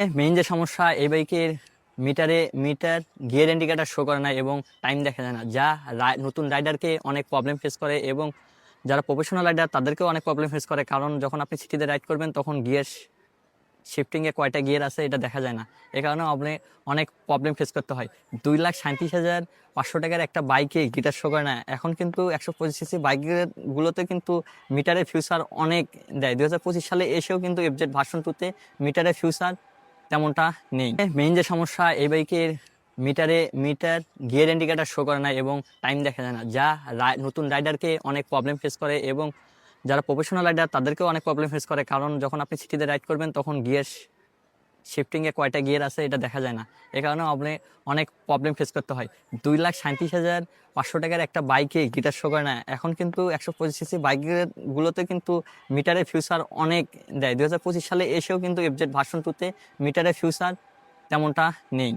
Main যে সমস্যা এই বাইকের মিটার গিয়ার ইন্ডিকেটর শো করে না এবং টাইম দেখা যায় না, যা নতুন রাইডারকে অনেক প্রবলেম ফেস করে এবং যারা প্রফেশনাল রাইডার তাদেরকেও অনেক প্রবলেম ফেস করে। কারণ যখন আপনি সিটিতে রাইড করবেন তখন গিয়ার শিফটিংয়ে কয়টা গিয়ার আছে এটা দেখা যায় না। এ কারণে আপনি অনেক প্রবলেম ফেস করতে হয়। 2,37,500 টাকার একটা বাইকে গিটার শো করে না। এখন কিন্তু 125cc বাইকগুলোতে কিন্তু মিটারের ফিউচার অনেক দেয়। 2025 সালে এসেও কিন্তু এফজেড ভার্সন 2 তে মিটারের ফিউচার তেমনটা নেই। মেইন যে সমস্যা এই বাইকের মিটার গিয়ার ইন্ডিকেটর শো করে না এবং টাইম দেখা যায় না, যা নতুন রাইডারকে অনেক প্রবলেম ফেস করে এবং যারা প্রফেশনাল রাইডার তাদেরকেও অনেক প্রবলেম ফেস করে। কারণ যখন আপনি সিটিতে রাইড করবেন তখন গিয়ার শিফটিংয়ে কয়টা গিয়ার আছে এটা দেখা যায় না। এ কারণে আপনি অনেক প্রবলেম ফেস করতে হয়। 2,37,500 টাকার একটা বাইকে গিটার শো করে না। এখন কিন্তু 125cc বাইকগুলোতে কিন্তু মিটারের ফিউচার অনেক দেয়। 2025 সালে এসেও কিন্তু এফজেড ভার্সন 2 তে মিটারের ফিউচার তেমনটা নেই।